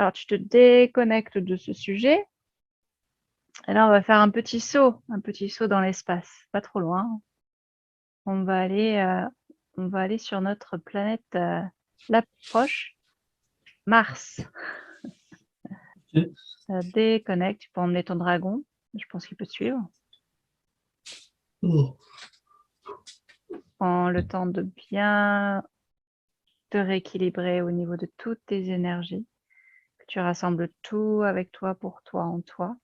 Alors, tu te déconnectes de ce sujet. Et là, on va faire un petit saut dans l'espace, pas trop loin. On va aller sur notre planète la plus proche, Mars. Ok. Ça déconnecte, tu peux emmener ton dragon. Je pense qu'il peut te suivre. Oh. Prends le temps de bien te rééquilibrer au niveau de toutes tes énergies. Que tu rassembles tout avec toi, pour toi, en toi.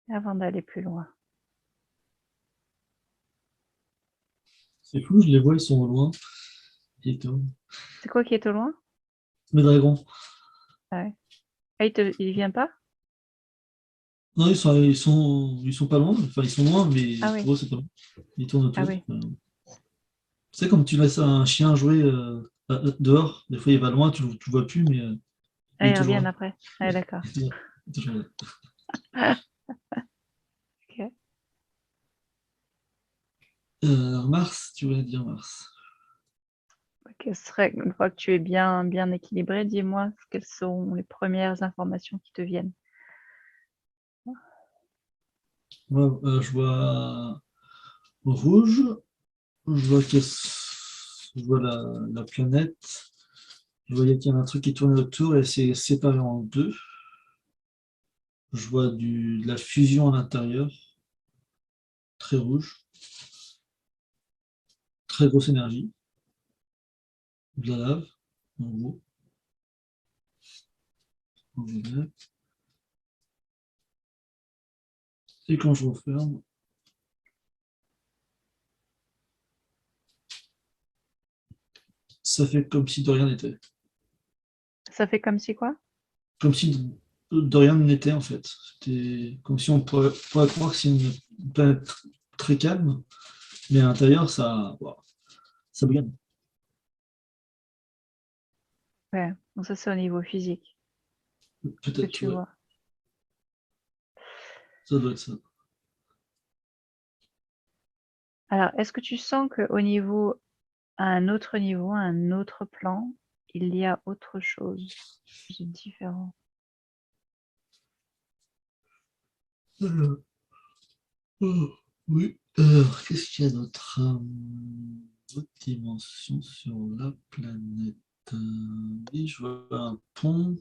Avant d'aller plus loin. C'est fou, je les vois, ils sont au loin. Et tout. C'est quoi qui est au loin? Mes dragons. Ah ouais. Ah, il vient pas? Non, ils sont pas loin. Enfin, ils sont loin, mais Ah oui, pour eux, c'est pas loin. Ils tournent ah autour. oui. Tu sais, comme tu laisses un chien jouer dehors, des fois, il va loin, tu le vois plus, mais Ah, il est ils toujours reviennent là. après. Ah, d'accord. Il est toujours là. Ok. Mars, tu voulais dire Mars. Quelles seraient, une fois que tu es bien équilibré, dis-moi quelles sont les premières informations qui te viennent. Moi, je vois rouge, je vois la planète, je voyais qu'il y avait un truc qui tournait autour et c'est séparé en deux. Je vois de la fusion à l'intérieur, très rouge, très grosse énergie, de la lave, en gros. En gros. Et quand je referme, ça fait comme si de rien n'était. Ça fait comme si quoi? Comme si de rien n'était en fait. C'était comme si pourrait croire que c'est une planète très calme, mais à l'intérieur, wow, ça bouillonne. Ouais, donc ça c'est au niveau physique que Peut-être, tu ouais, vois. ça doit être ça. Alors, est-ce que tu sens qu'au niveau, à un autre niveau, à un autre plan, il y a autre chose de différent? Euh, oh, oui. Qu'est-ce qu'il y a d'autre? Autre dimension sur la planète. Oui, je vois un pont,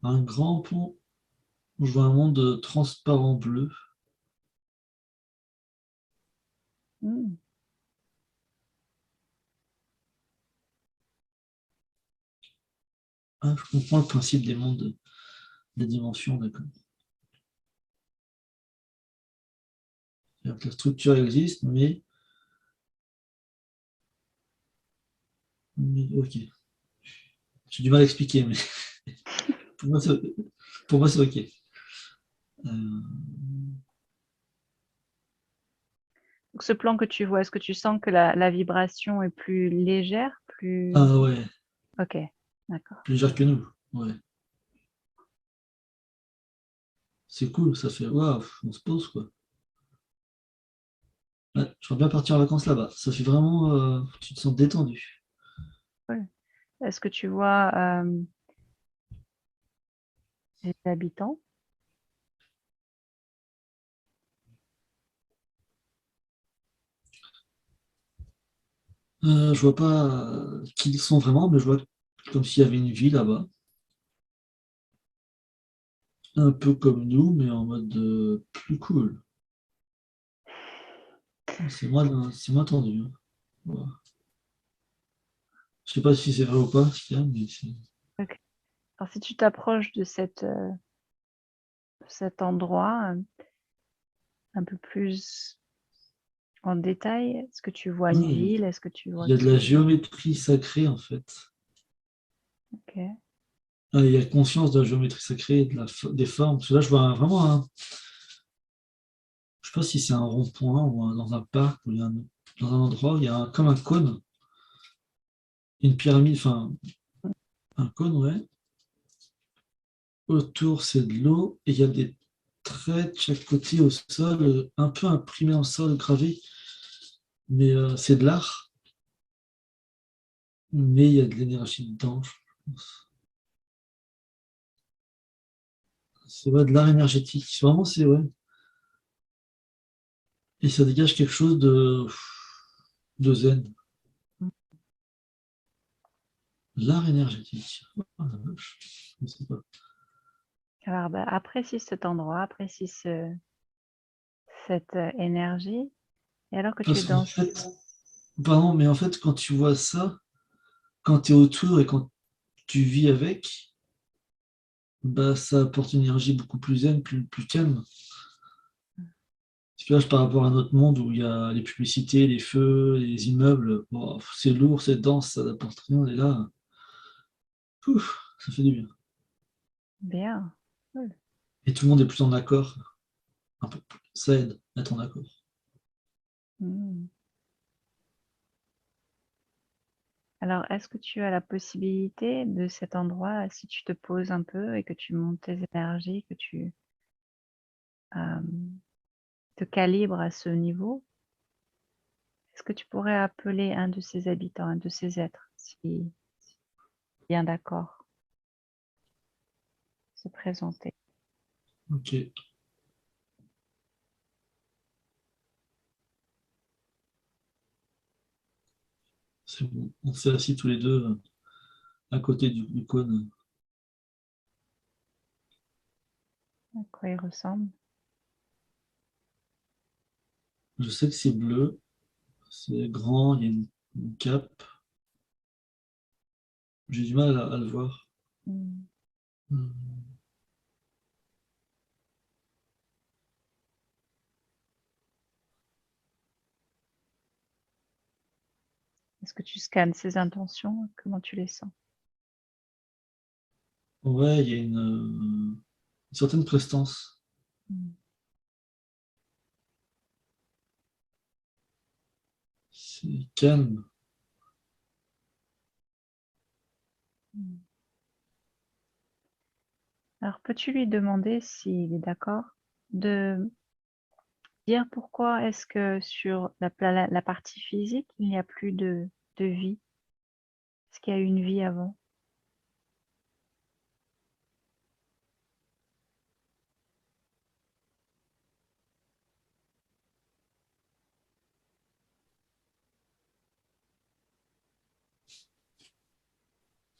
un grand pont. Je vois un monde transparent bleu. Hmm. Ah, je comprends le principe des mondes, des dimensions, d'accord. C'est-à-dire que la structure existe, ok. J'ai du mal à expliquer, mais pour moi, c'est ok. Euh, Donc, ce plan que tu vois, est-ce que tu sens que la vibration est plus légère, plus... ah ouais, Ok, d'accord. plus légère que nous. Ouais. C'est cool, ça fait waouh, on se pose quoi. Ouais, j'aimerais bien partir en vacances là-bas. Ça fait vraiment, tu te sens détendu. Ouais. Est-ce que tu vois les habitants? Je vois pas qui ils sont vraiment, mais je vois comme s'il y avait une vie là-bas. Un peu comme nous, mais en mode plus cool. C'est moins tendu, hein. Ouais. Je sais pas si c'est vrai ou pas, ce qu'il y a, mais c'est. Ok. Alors, si tu t'approches de cet endroit un peu plus en détail, est-ce que tu vois Ah, une ville? Est-ce que tu il vois y a quelque de la chose? géométrie sacrée en fait. Ok. Ah, il y a conscience de la géométrie sacrée, des formes. Parce que là, je vois vraiment un. Je sais pas si c'est un rond-point ou dans un parc ou dans un endroit où il y a comme un cône, une pyramide, enfin un cône, ouais. Autour, c'est de l'eau et il y a des traits de chaque côté au sol, un peu imprimés en sol, gravés, mais c'est de l'art, mais il y a de l'énergie dedans, je pense. C'est de l'art énergétique. Vraiment, c'est ouais. Et ça dégage quelque chose de zen. L'art énergétique. Oh, la vache. Je ne sais pas. Alors, bah, apprécie cet endroit, apprécie cette énergie. Et alors que tu es Parce qu'en dans... fait, pardon, mais en fait, quand tu vois ça, quand tu es autour et quand tu vis avec, bah, ça apporte une énergie beaucoup plus zen, plus calme. Parce que là, par rapport à notre monde où il y a les publicités, les feux, les immeubles, bon, c'est lourd, c'est dense, ça n'apporte rien. Et là, ouf, ça fait du bien. Bien. Cool. Et tout le monde est plus en accord. Un peu, ça aide à être en accord. Hmm. Alors, est-ce que tu as la possibilité de cet endroit, si tu te poses un peu et que tu montes tes énergies, que tu euh, te calibres à ce niveau, est-ce que tu pourrais appeler un de ces habitants, un de ces êtres, si bien d'accord, se présenter? Ok, c'est bon. On s'est assis tous les deux à côté du cône. À quoi il ressemble? Je sais que c'est bleu, c'est grand, il y a une cape. J'ai du mal à le voir. Hmm. Hmm. Est-ce que tu scannes ses intentions? Comment tu les sens? Ouais, il y a une certaine prestance. Hmm. C'est calme. Hmm. Alors, peux-tu lui demander s'il est d'accord de dire pourquoi est-ce que sur la partie physique, il n'y a plus de vie? Est-ce qu'il y a eu une vie avant?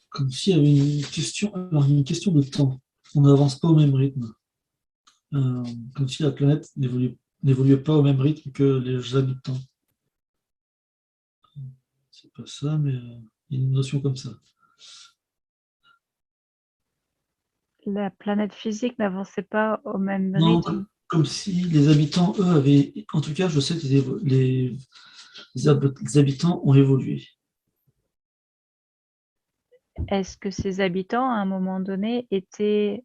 Comme s'il y avait une question, alors il y a une question de temps. On n'avance pas au même rythme. Euh, Comme si la planète n'évoluait pas au même rythme que les habitants. C'est pas ça, mais il y a une notion comme ça. La planète physique n'avançait pas au même Non, rythme. comme si les habitants, eux, avaient. En tout cas, je sais que les habitants ont évolué. Est-ce que ces habitants, à un moment donné, étaient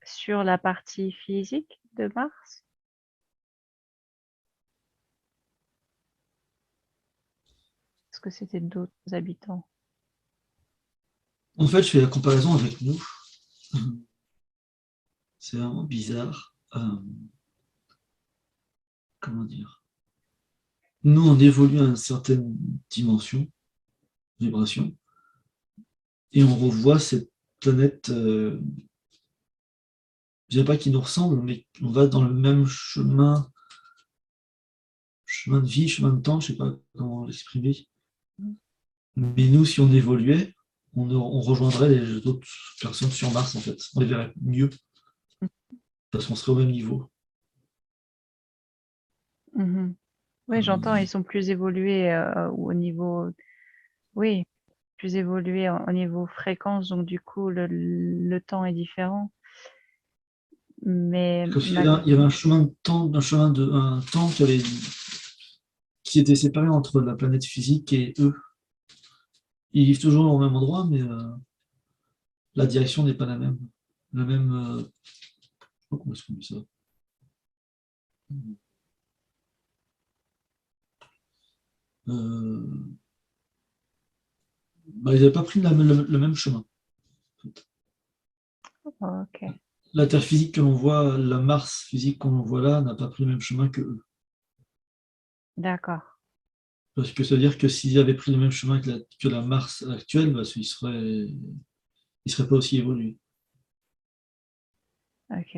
sur la partie physique de Mars? Est-ce que c'était d'autres habitants? En fait, je fais la comparaison avec nous. C'est vraiment bizarre. Comment dire? Nous, on évolue à une certaine dimension, vibration, et on revoit cette planète, je dirais pas qui nous ressemble, mais on va dans le même chemin de vie, chemin de temps, je sais pas comment l'exprimer. Mais nous, si on évoluait, on rejoindrait les autres personnes sur Mars, en fait. On les verrait mieux, parce qu'on serait au même niveau. Mhm. Oui, j'entends, Euh, ils sont plus évolués au niveau, oui, plus évolués au niveau fréquence, donc du coup, le temps est différent. Mais Comme s'il y avait, il y avait un chemin de temps, un temps qui était séparé entre la planète physique et eux. Ils vivent toujours au même endroit, mais la direction n'est pas la même. La même, je sais pas comment est-ce qu'on dit ça. Euh, Bah, ils n'avaient pas pris le même chemin. ok, La Terre physique que l'on voit, la Mars physique qu'on voit là, n'a pas pris le même chemin que eux. d'accord. Parce que ça veut dire que s'ils avaient pris le même chemin que la Mars actuelle, bah, ils seraient pas aussi évolués. Ok.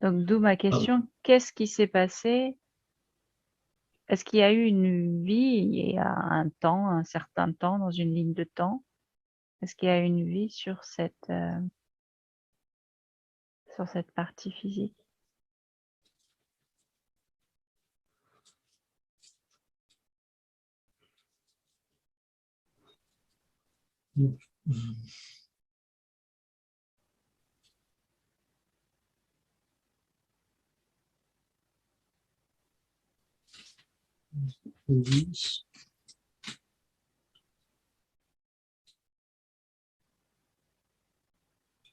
Donc, d'où ma question, qu'est-ce qui s'est passé? Est-ce qu'il y a eu une vie il y a un temps, un certain temps, dans une ligne de temps? Est-ce qu'il y a eu une vie sur cette partie physique? Oui.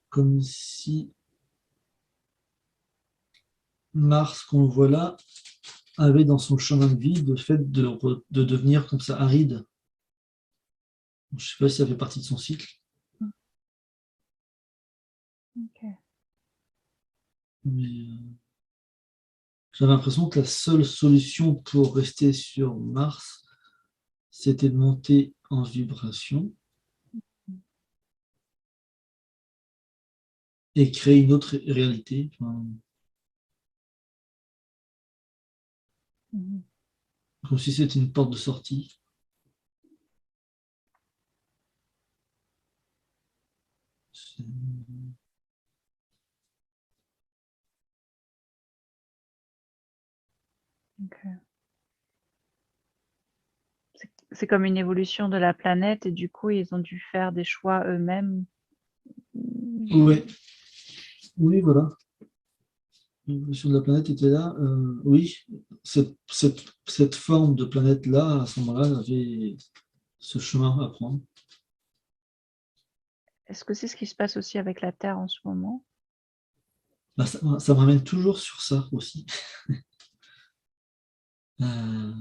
Comme si Mars, qu'on voit là, avait dans son chemin de vie le fait de devenir comme ça aride. Je ne sais pas si ça fait partie de son cycle, Ok. mais j'avais l'impression que la seule solution pour rester sur Mars, c'était de monter en vibration et créer une autre réalité. Enfin, Mhm. comme si c'était une porte de sortie. C'est- Ok. C'est comme une évolution de la planète et du coup, ils ont dû faire des choix eux-mêmes. Ouais, oui, voilà. L'évolution de la planète était là. Oui, cette forme de planète-là, à ce moment-là, avait ce chemin à prendre. Est-ce que c'est ce qui se passe aussi avec la Terre en ce moment? Bah, ça me ramène toujours sur ça aussi. Euh,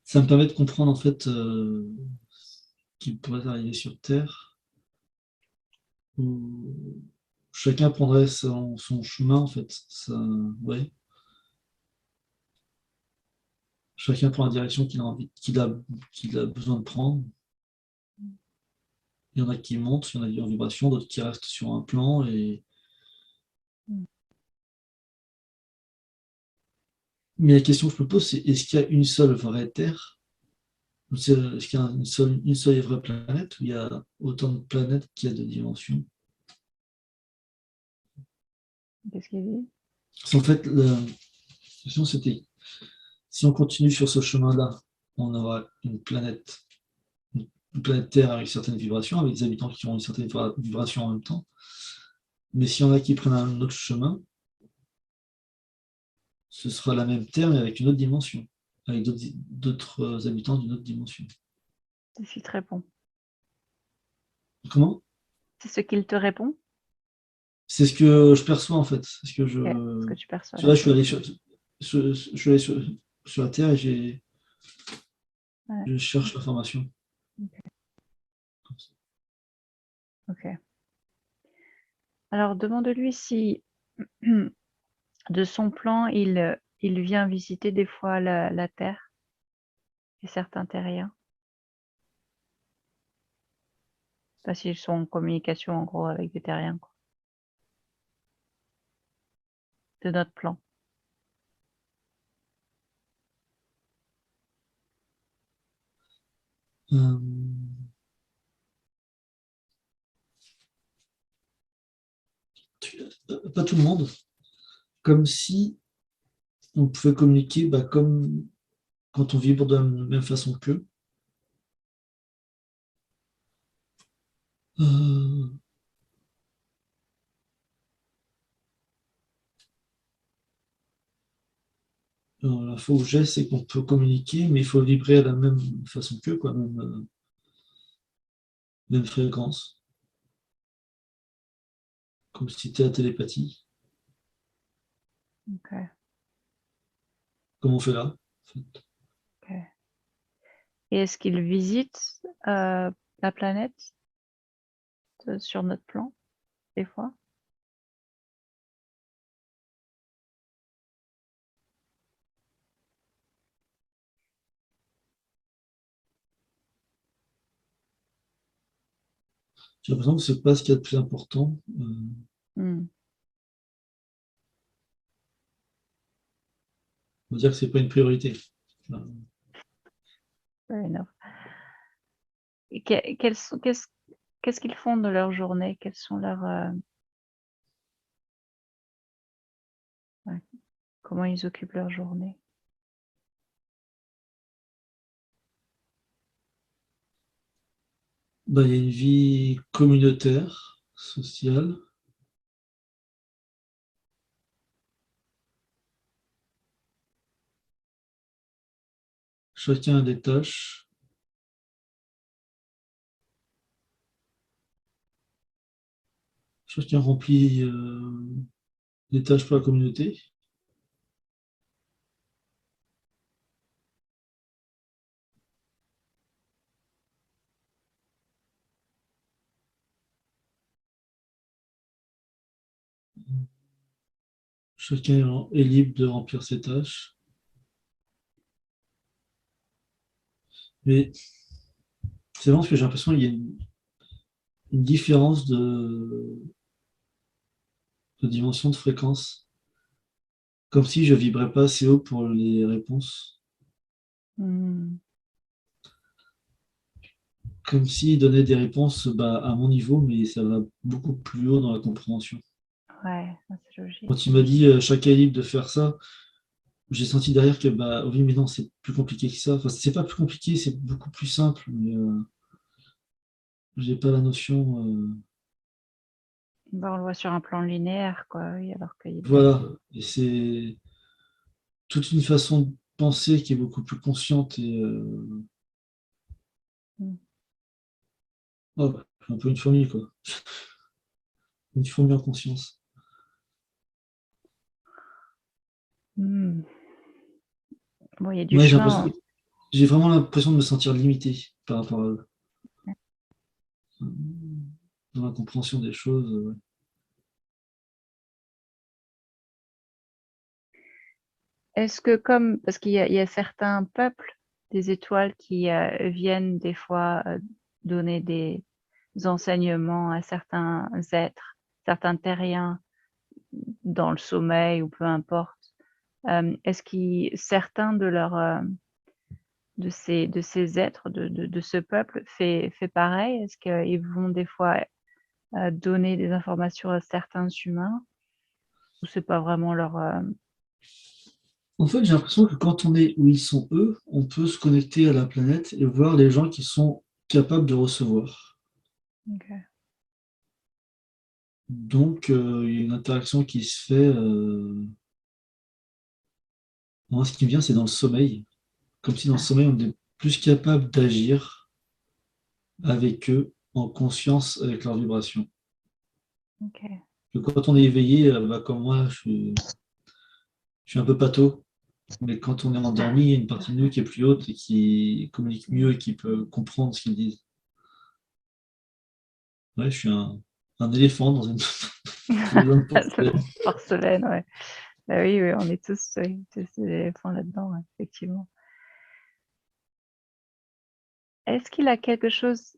ça me permet de comprendre en fait ce qui pourrait arriver sur Terre, où chacun prendrait son chemin en fait. Ouais. Chacun prend la direction qu'il a envie, qu'il a besoin de prendre. Il y en a qui montent, il y en a qui en vibration, d'autres qui restent sur un plan. Mm. Mais la question que je me pose, c'est est-ce qu'il y a une seule vraie Terre? Est-ce qu'il y a une seule et vraie planète ou il y a autant de planètes qu'il y a de dimensions? Qu'est-ce qu'il dit? En fait, la question c'était, si on continue sur ce chemin-là, on aura une planète Terre avec certaines vibrations, avec des habitants qui auront une certaine vibration en même temps. Mais s'il y en a qui prennent un autre chemin, ce sera la même Terre, mais avec une autre dimension, avec d'autres habitants d'une autre dimension. C'est ce qu'il te répond. Comment? C'est ce qu'il te répond? C'est ce que je perçois en fait. C'est ce que Ok. Ce que tu perçois, là, je suis d'accord. allé sur la Terre et Ouais. je cherche l'information. Ok. Alors, demande-lui si, de son plan, il vient visiter des fois la Terre et certains terriens. Pas s'ils sont en communication, en gros, avec des terriens, quoi, de notre plan. Euh, Pas tout le monde. Comme si on pouvait communiquer bah, comme quand on vibre de la même façon qu'eux. Euh, alors, l'info que j'ai, c'est qu'on peut communiquer, mais il faut vibrer à la même façon qu'eux, quoi, même fréquence. Comme si c'était la télépathie, Ok. comme on fait là. En fait. Ok. Et est-ce qu'il visite la planète sur notre plan, des fois? J'ai l'impression que c'est pas ce qu'il y a de plus important. Hmm. On va dire que c'est pas une priorité. Fair enough. Et qu'est-ce qu'ils font de leur journée? Quels sont leurs ouais, comment ils occupent leur journée? Bah, il y a une vie communautaire, sociale. Chacun a des tâches. Chacun remplit des tâches pour la communauté. Chacun est libre de remplir ses tâches. Mais c'est vraiment ce que j'ai l'impression qu'il y a une différence de dimension de fréquence. Comme si je vibrais pas assez haut pour les réponses. Hmm. Comme s'ils donnaient des réponses bah, à mon niveau, mais ça va beaucoup plus haut dans la compréhension. Ouais, ça, c'est logique. Quand il m'a dit chacun est libre de faire ça, j'ai senti derrière que bah oui, mais non, c'est plus compliqué que ça. Enfin, c'est pas plus compliqué, c'est beaucoup plus simple, mais j'ai pas la notion. Bah, on le voit sur un plan linéaire, quoi, oui, alors qu'il y a Voilà, et c'est toute une façon de penser qui est beaucoup plus consciente et Hmm. oh, je suis un peu une fourmi, quoi. Une fourmi en conscience. Hmm. Bon, il y a du Ouais, chemin. j'ai vraiment l'impression de me sentir limité par rapport à eux. Dans la compréhension des choses. Ouais. Est-ce que parce qu'il y a certains peuples des étoiles qui viennent des fois donner des enseignements à certains êtres, certains terriens dans le sommeil ou peu importe. Est-ce que certains de ces êtres de ce peuple fait pareil? Est-ce qu'ils vont des fois donner des informations à certains humains ou c'est pas vraiment leur En fait, j'ai l'impression que quand on est où ils sont eux, on peut se connecter à la planète et voir les gens qui sont capables de recevoir. ok. Donc, il y a une interaction qui se fait. Moi, ce qui me vient, c'est dans le sommeil. Comme si dans le Ah, sommeil, on est plus capable d'agir avec eux en conscience avec leurs vibrations. ok. Que quand on est éveillé, bah, comme moi, je suis un peu pâteau. Mais quand on est endormi, il y a une partie de nous qui est plus haute et qui communique mieux et qui peut comprendre ce qu'ils disent. Ouais, je suis un éléphant dans une maison de porcelaine. Porcelaine, ouais. Bah oui, oui, on est tous, oui, tous des éléphants là-dedans, ouais, effectivement. Est-ce qu'il a quelque chose,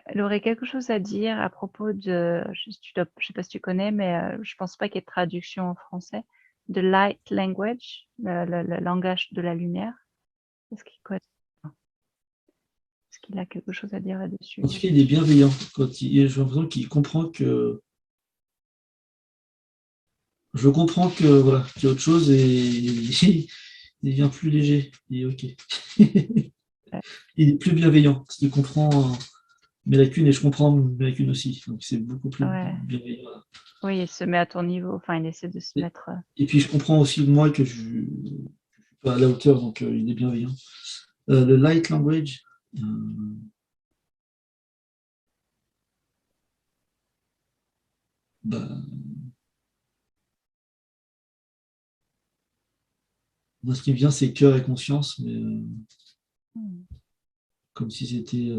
elle aurait quelque chose à dire à propos de, je sais pas si tu connais, mais je pense pas qu'il y ait de traduction en français, de light language, le langage de la lumière. Est-ce qu'il connaît? Est-ce qu'il a quelque chose à dire là-dessus? En tout cas, il est bienveillant. J'ai l'impression qu'il comprend que. Je comprends que voilà, qu'il y a autre chose et il devient plus léger. Il est OK. Ouais, Il est plus bienveillant. Parce qu'il comprend mes lacunes et je comprends mes lacunes aussi. Donc c'est beaucoup plus ouais. bienveillant. Oui, il se met à ton niveau, enfin, il essaie de se Et, mettre. et puis je comprends aussi moi que je ne suis pas à la hauteur, donc il est bienveillant. Le light language, euh, bah, moi ce qui me vient c'est cœur et conscience, mais Hmm, comme si c'était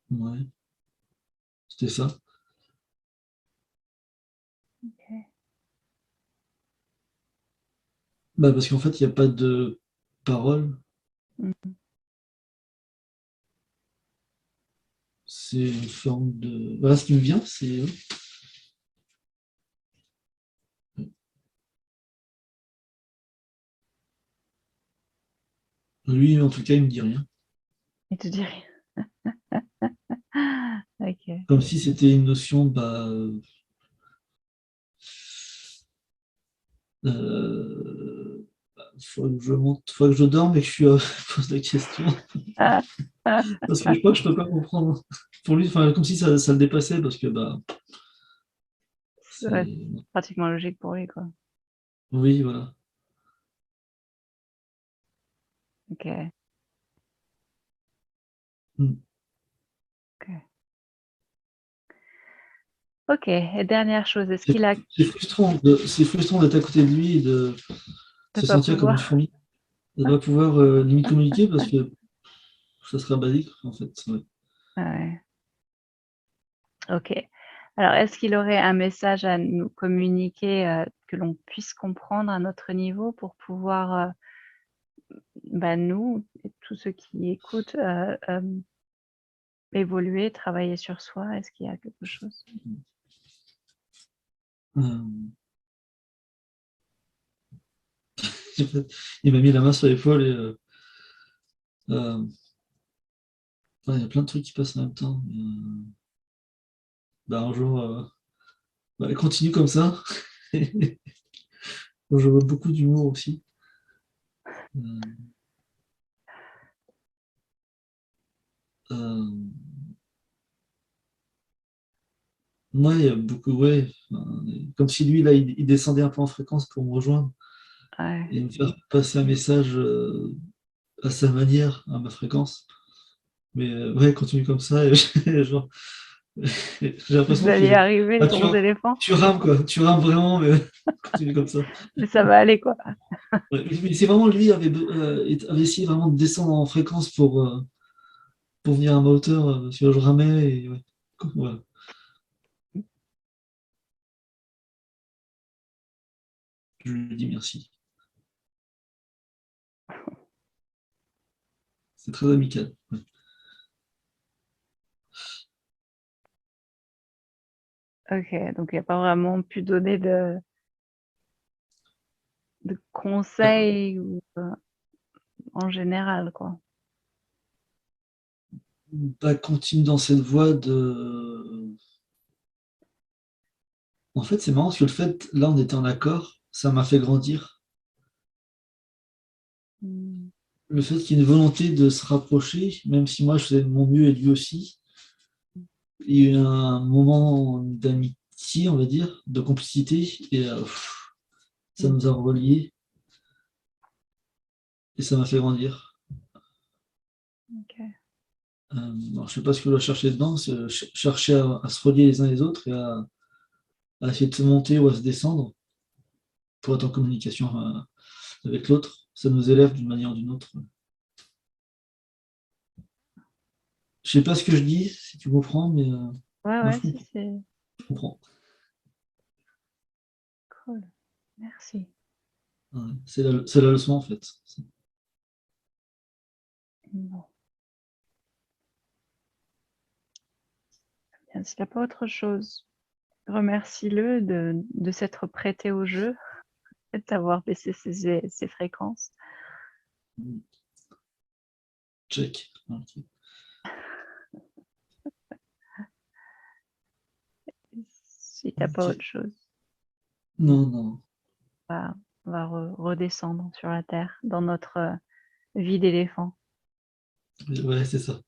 ouais, c'était ça. ok. Bah, parce qu'en fait, il n'y a pas de parole. Hmm, c'est une forme de... Voilà ce qui me vient, c'est... Lui, en tout cas, il me dit rien. Il te dit rien. Ok. Comme si c'était une notion, faut que je dorme et que je suis, pose la question. Ah, ah, Parce que je crois que je peux pas comprendre. Pour lui, enfin, comme si ça le dépassait, parce que ouais, c'est. pratiquement logique pour lui, quoi. Oui, voilà. Ok. Mm. Ok. Ok. Et dernière chose, est-ce C'est qu'il a c'est frustrant d'être à côté de lui et de de se pas sentir comme une pouvoir? fourmi, de ne pas pouvoir limite communiquer parce que ça serait basique, en fait. Ouais. Ouais. Ok. Alors, est-ce qu'il aurait un message à nous communiquer que l'on puisse comprendre à notre niveau pour pouvoir, nous et tous ceux qui écoutent, évoluer, travailler sur soi? Est-ce qu'il y a quelque chose? Euh, il m'a mis la main sur l'épaule et ouais, il y a plein de trucs qui passent en même temps. Un jour, continue comme ça. Je vois beaucoup d'humour aussi. Euh, euh, Moi, il y a beaucoup, ouais. Comme si lui, là, il descendait un peu en fréquence pour me rejoindre Ouais. et me faire passer un message à sa manière, à ma fréquence. Mais ouais, continue comme ça. Et genre, j'ai Vous l'impression allez que arriver les ah, bons éléphants, tu rames, quoi. Tu rames vraiment, mais continue comme ça. mais ça va aller, quoi. Ouais, mais c'est vraiment lui avait essayé vraiment de descendre en fréquence pour venir à ma hauteur, parce que je ramais et ouais. Voilà. Je lui dis merci. C'est très amical. Ouais. Ok, donc il n'y a pas vraiment pu donner de conseils ou, en général, quoi. Continue dans cette voie de. En fait, c'est marrant parce que le fait, là, on était en accord, ça m'a fait grandir. Hmm. Le fait qu'il y ait une volonté de se rapprocher, même si moi je faisais de mon mieux et lui aussi, il y a eu un moment d'amitié, on va dire, de complicité, et ça Hmm. nous a reliés et ça m'a fait grandir. Ok. Alors, je sais pas ce que je dois chercher dedans, c'est chercher à se relier les uns les autres et à essayer de se monter ou à se descendre pour être en communication avec l'autre. Ça nous élève d'une manière ou d'une autre. Je sais pas ce que je dis, si tu comprends, mais Ouais, moi ouais, si, c'est je comprends. cool. Merci. Ouais, c'est la leçon en fait. Bon. Bien, s'il n'y a pas autre chose, remercie-le de s'être prêté au jeu et d'avoir baissé ses fréquences. Check. Ok. S'il n'y a pas Ok. autre chose, Non, non. bah, on va redescendre sur la Terre dans notre vie d'éléphant. Ouais, c'est ça.